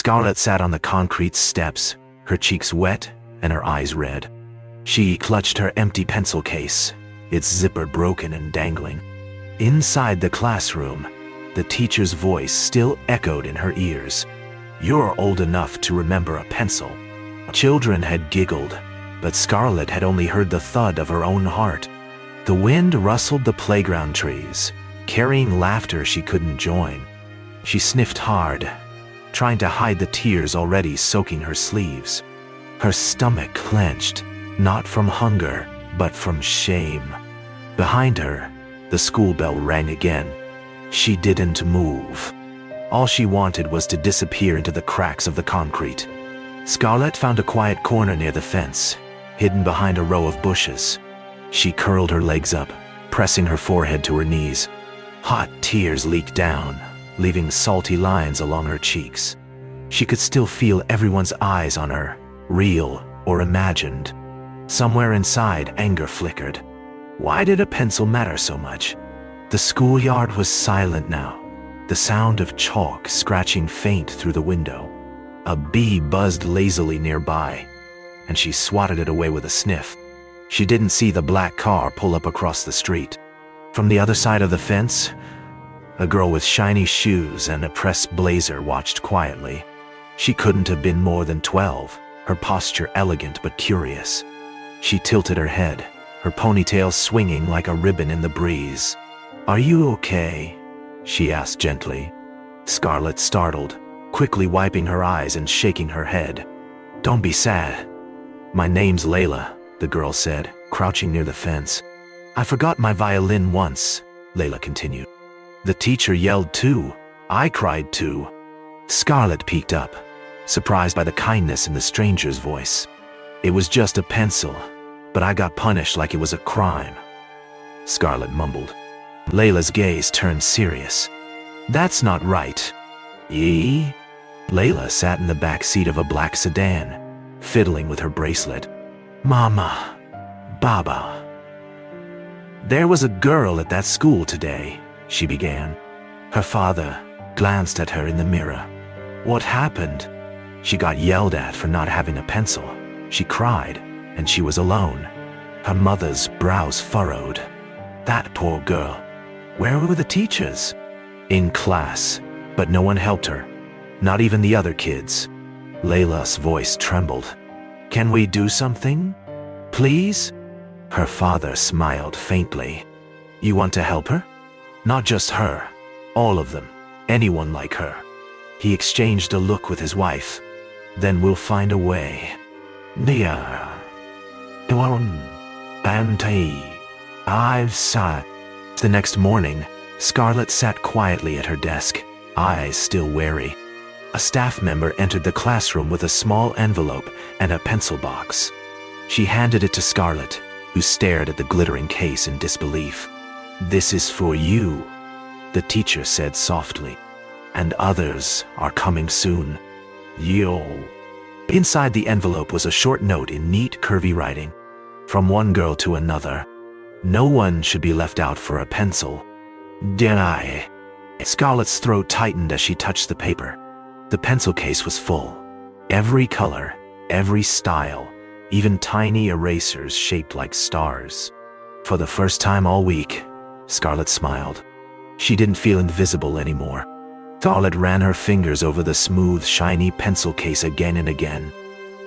Scarlet sat on the concrete steps, her cheeks wet and her eyes red. She clutched her empty pencil case, its zipper broken and dangling. Inside the classroom, the teacher's voice still echoed in her ears. "You're old enough to remember a pencil." Children had giggled, but Scarlet had only heard the thud of her own heart. The wind rustled the playground trees, carrying laughter she couldn't join. She sniffed hard, trying to hide the tears already soaking her sleeves. Her stomach clenched, not from hunger, but from shame. Behind her, the school bell rang again. She didn't move. All she wanted was to disappear into the cracks of the concrete. Scarlet found a quiet corner near the fence, hidden behind a row of bushes. She curled her legs up, pressing her forehead to her knees. Hot tears leaked down, leaving salty lines along her cheeks. She could still feel everyone's eyes on her, real or imagined. Somewhere inside, anger flickered. Why did a pencil matter so much? The schoolyard was silent now, the sound of chalk scratching faint through the window. A bee buzzed lazily nearby, and she swatted it away with a sniff. She didn't see the black car pull up across the street. From the other side of the fence, a girl with shiny shoes and a pressed blazer watched quietly. She couldn't have been more than 12, her posture elegant but curious. She tilted her head, her ponytail swinging like a ribbon in the breeze. "Are you okay?" she asked gently. Scarlet startled, quickly wiping her eyes and shaking her head. "Don't be sad. My name's Layla," the girl said, crouching near the fence. "I forgot my violin once," Layla continued. "The teacher yelled too. I cried too." Scarlet peeked up, surprised by the kindness in the stranger's voice. "It was just a pencil, but I got punished like it was a crime," Scarlet mumbled. Layla's gaze turned serious. "That's not right." "Yee?" Layla sat in the back seat of a black sedan, fiddling with her bracelet. "Mama, Baba." "There was a girl at that school today," she began. Her father glanced at her in the mirror. "What happened?" "She got yelled at for not having a pencil. She cried, and she was alone." Her mother's brows furrowed. "That poor girl. Where were the teachers?" "In class, but no one helped her. Not even the other kids." Layla's voice trembled. "Can we do something? Please?" Her father smiled faintly. "You want to help her?" "Not just her. All of them. Anyone like her." He exchanged a look with his wife. "Then we'll find a way." "Dear. I've sighed." The next morning, Scarlet sat quietly at her desk, eyes still wary. A staff member entered the classroom with a small envelope and a pencil box. She handed it to Scarlet, who stared at the glittering case in disbelief. "This is for you," the teacher said softly. "And others are coming soon. Yo." Inside the envelope was a short note in neat, curvy writing. From one girl to another. No one should be left out for a pencil. Deny. Scarlet's throat tightened as she touched the paper. The pencil case was full. Every color, every style, even tiny erasers shaped like stars. For the first time all week, Scarlet smiled. She didn't feel invisible anymore. Scarlet ran her fingers over the smooth, shiny pencil case again and again.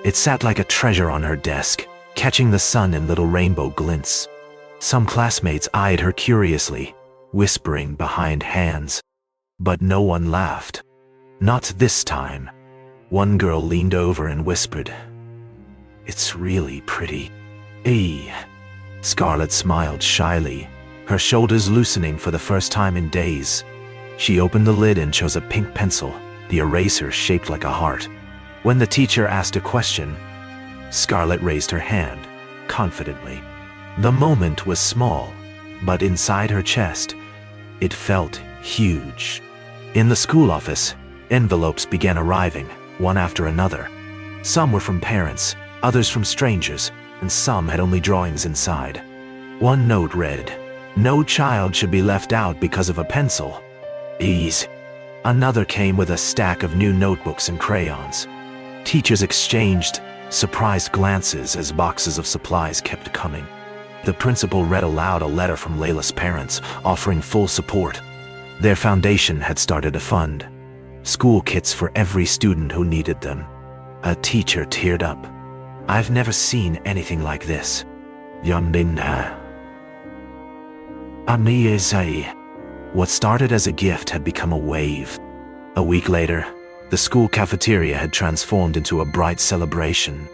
It sat like a treasure on her desk, catching the sun in little rainbow glints. Some classmates eyed her curiously, whispering behind hands. But no one laughed. Not this time. One girl leaned over and whispered, "It's really pretty." "Hey." Scarlet smiled shyly, her shoulders loosening for the first time in days. She opened the lid and chose a pink pencil, the eraser shaped like a heart. When the teacher asked a question, Scarlet raised her hand, confidently. The moment was small, but inside her chest, it felt huge. In the school office, envelopes began arriving, one after another. Some were from parents, others from strangers, and some had only drawings inside. One note read, "No child should be left out because of a pencil. Ease." Another came with a stack of new notebooks and crayons. Teachers exchanged surprised glances as boxes of supplies kept coming. The principal read aloud a letter from Layla's parents offering full support. Their foundation had started a fund. School kits for every student who needed them. A teacher teared up. "I've never seen anything like this." What started as a gift had become a wave. A week later, the school cafeteria had transformed into a bright celebration.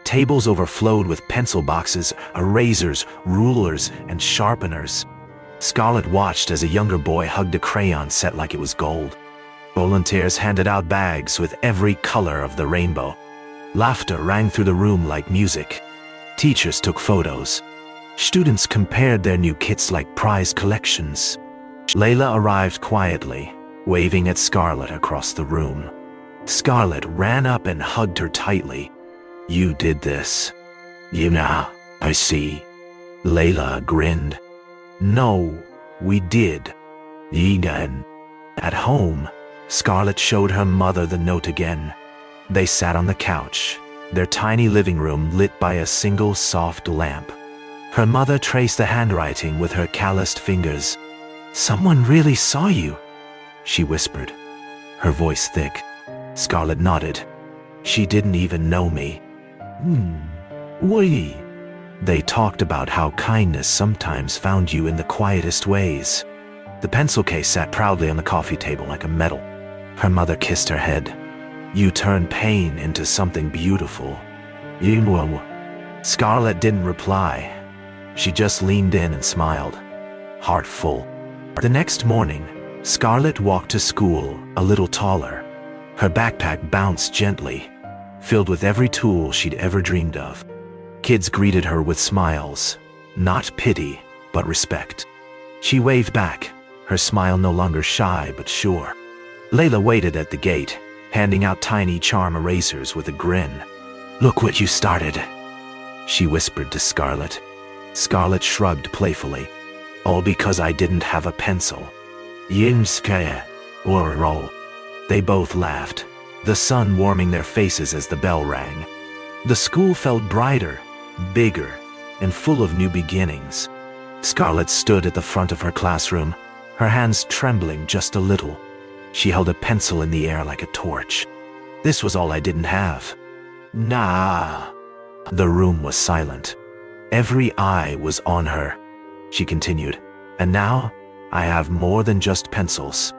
Tables overflowed with pencil boxes, erasers, rulers, and sharpeners. Scarlet watched as a younger boy hugged a crayon set like it was gold. Volunteers handed out bags with every color of the rainbow. Laughter rang through the room like music. Teachers took photos. Students compared their new kits like prized collections. Layla arrived quietly, waving at Scarlet across the room. Scarlet ran up and hugged her tightly. "You did this." I see." Layla grinned. "No, we did." At home, Scarlet showed her mother the note again. They sat on the couch, their tiny living room lit by a single soft lamp. Her mother traced the handwriting with her calloused fingers. "Someone really saw you," she whispered, her voice thick. Scarlet nodded. "She didn't even know me." Why? They talked about how kindness sometimes found you in the quietest ways. The pencil case sat proudly on the coffee table like a medal. Her mother kissed her head. "You turned pain into something beautiful." Scarlet didn't reply. She just leaned in and smiled, heart full. The next morning, Scarlet walked to school a little taller. Her backpack bounced gently, filled with every tool she'd ever dreamed of. Kids greeted her with smiles, not pity, but respect. She waved back, her smile no longer shy but sure. Layla waited at the gate, handing out tiny charm erasers with a grin. "Look what you started," she whispered to Scarlet. Scarlet shrugged playfully. "All because I didn't have a pencil." They both laughed, the sun warming their faces as the bell rang. The school felt brighter, bigger, and full of new beginnings. Scarlet stood at the front of her classroom, her hands trembling just a little. She held a pencil in the air like a torch. "This was all I didn't have." "Nah." The room was silent. Every eye was on her. She continued, "And now, I have more than just pencils.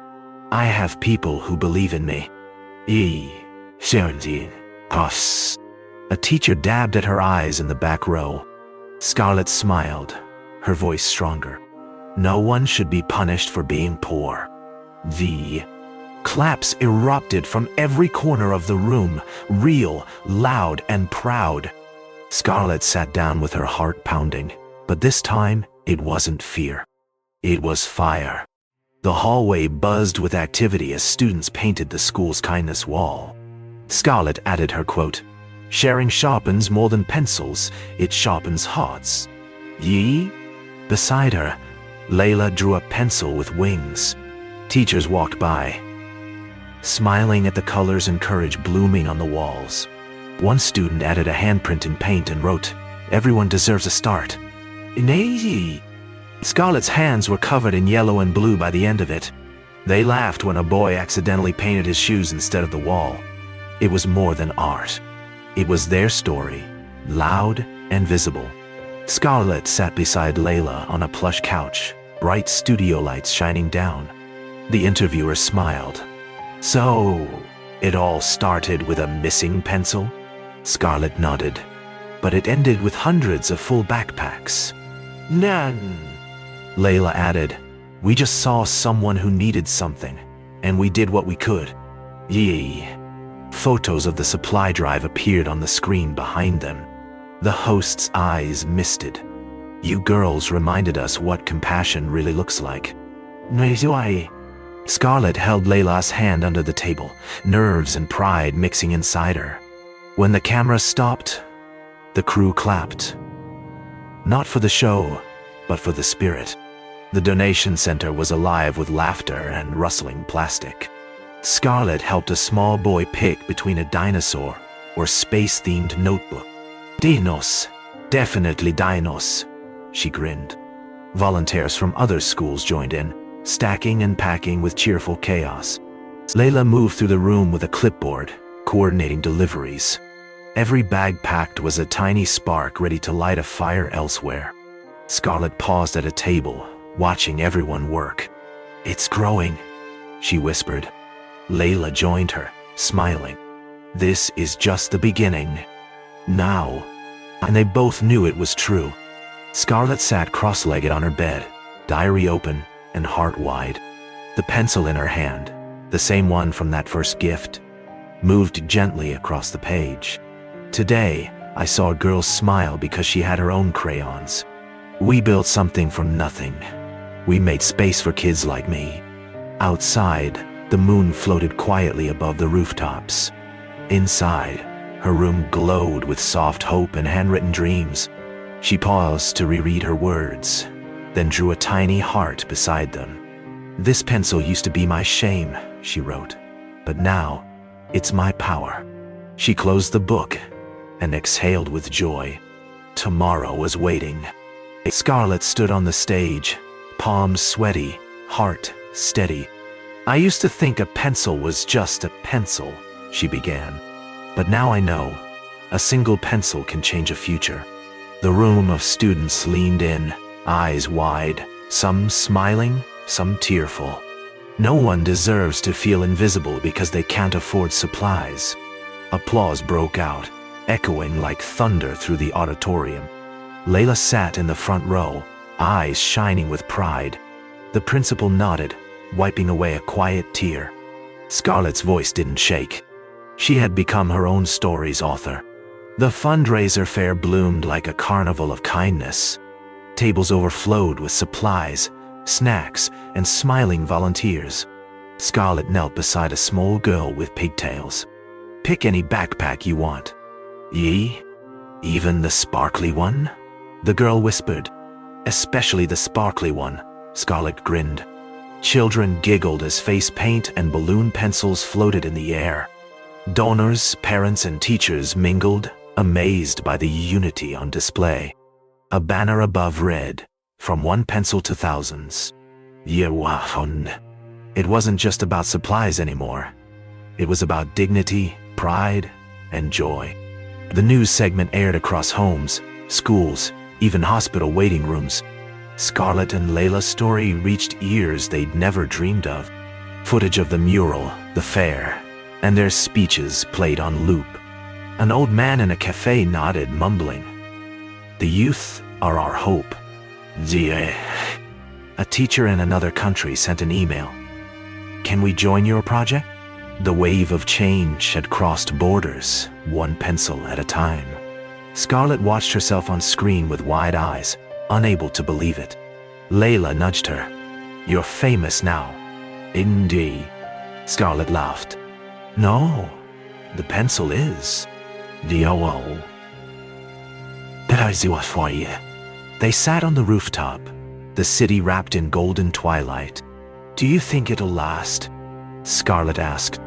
I have people who believe in me." A teacher dabbed at her eyes in the back row. Scarlet smiled, her voice stronger. "No one should be punished for being poor." The claps erupted from every corner of the room, real, loud, and proud. Scarlet sat down with her heart pounding, but this time it wasn't fear. It was fire. The hallway buzzed with activity as students painted the school's kindness wall. Scarlet added her quote, "Sharing sharpens more than pencils, it sharpens hearts." Beside her, Layla drew a pencil with wings. Teachers walked by, smiling at the colors and courage blooming on the walls. One student added a handprint in paint and wrote, "Everyone deserves a start." Scarlet's hands were covered in yellow and blue by the end of it. They laughed when a boy accidentally painted his shoes instead of the wall. It was more than art. It was their story, loud and visible. Scarlet sat beside Layla on a plush couch, bright studio lights shining down. The interviewer smiled. "So, it all started with a missing pencil?" Scarlet nodded. "But it ended with hundreds of full backpacks." "None," Layla added. "We just saw someone who needed something, and we did what we could." Photos of the supply drive appeared on the screen behind them. The host's eyes misted. "You girls reminded us what compassion really looks like." Scarlet held Layla's hand under the table, nerves and pride mixing inside her. When the camera stopped, the crew clapped. Not for the show, but for the spirit. The donation center was alive with laughter and rustling plastic. Scarlet helped a small boy pick between a dinosaur or space-themed notebook. Dinos, definitely dinos, she grinned. Volunteers from other schools joined in, stacking and packing with cheerful chaos. Layla moved through the room with a clipboard, coordinating deliveries. Every bag packed was a tiny spark ready to light a fire elsewhere. Scarlet paused at a table, watching everyone work. "It's growing," she whispered. Layla joined her, smiling. "This is just the beginning. Now." And they both knew it was true. Scarlet sat cross-legged on her bed, diary open and heart wide. The pencil in her hand, the same one from that first gift, moved gently across the page. "Today, I saw a girl smile because she had her own crayons. We built something from nothing. We made space for kids like me." Outside, the moon floated quietly above the rooftops. Inside, her room glowed with soft hope and handwritten dreams. She paused to reread her words, then drew a tiny heart beside them. "This pencil used to be my shame," she wrote, "but now, it's my power." She closed the book and exhaled with joy. Tomorrow was waiting. Scarlet stood on the stage, palms sweaty, heart steady. "I used to think a pencil was just a pencil," she began. "But now I know, a single pencil can change a future." The room of students leaned in, eyes wide, some smiling, some tearful. No one deserves to feel invisible because they can't afford supplies. Applause broke out, echoing like thunder through the auditorium. Layla sat in the front row, eyes shining with pride. The principal nodded, wiping away a quiet tear. Scarlet's voice didn't shake. She had become her own story's author. The fundraiser fair bloomed like a carnival of kindness. Tables overflowed with supplies, snacks, and smiling volunteers. Scarlet knelt beside a small girl with pigtails. "Pick any backpack you want." "Ye? Even the sparkly one?" the girl whispered. "Especially the sparkly one," Scarlet grinned. Children giggled as face paint and balloon pencils floated in the air. Donors, parents, and teachers mingled, amazed by the unity on display. A banner above read, "From one pencil to thousands." Yewahon. It wasn't just about supplies anymore. It was about dignity, pride, and joy. The news segment aired across homes, schools, even hospital waiting rooms. Scarlet and Layla's story reached ears they'd never dreamed of. Footage of the mural, the fair, and their speeches played on loop. An old man in a cafe nodded, mumbling, "The youth are our hope." A teacher in another country sent an email. "Can we join your project?" The wave of change had crossed borders, one pencil at a time. Scarlet watched herself on screen with wide eyes, unable to believe it. Layla nudged her. "You're famous now." "Indeed." Scarlet laughed. "No, the pencil is." "The But I do it for you." They sat on the rooftop, the city wrapped in golden twilight. "Do you think it'll last?" Scarlet asked.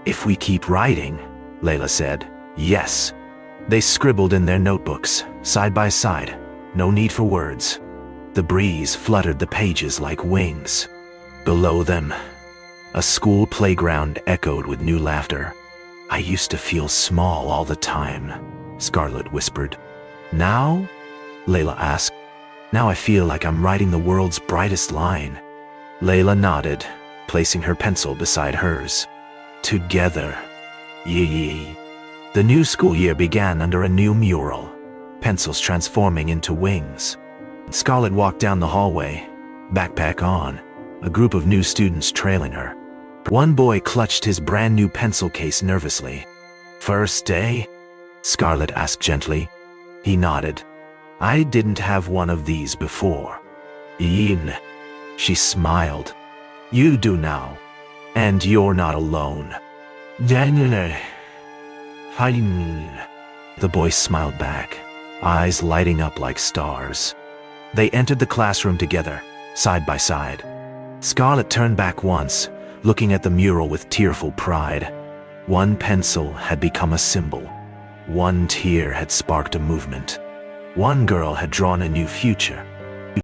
"If we keep writing," Layla said. "Yes." They scribbled in their notebooks, side by side, no need for words. The breeze fluttered the pages like wings. Below them, a school playground echoed with new laughter. "I used to feel small all the time," Scarlet whispered. "Now?" Layla asked. "Now I feel like I'm writing the world's brightest line." Layla nodded, placing her pencil beside hers. "Together." Yee. The new school year began under a new mural, pencils transforming into wings. Scarlet walked down the hallway, backpack on, a group of new students trailing her. One boy clutched his brand new pencil case nervously. "First day?" Scarlet asked gently. He nodded. "I didn't have one of these before." "Ian." She smiled. "You do now. And you're not alone." The boy smiled back, eyes lighting up like stars. They entered the classroom together, side by side. Scarlet turned back once, looking at the mural with tearful pride. One pencil had become a symbol. One tear had sparked a movement. One girl had drawn a new future.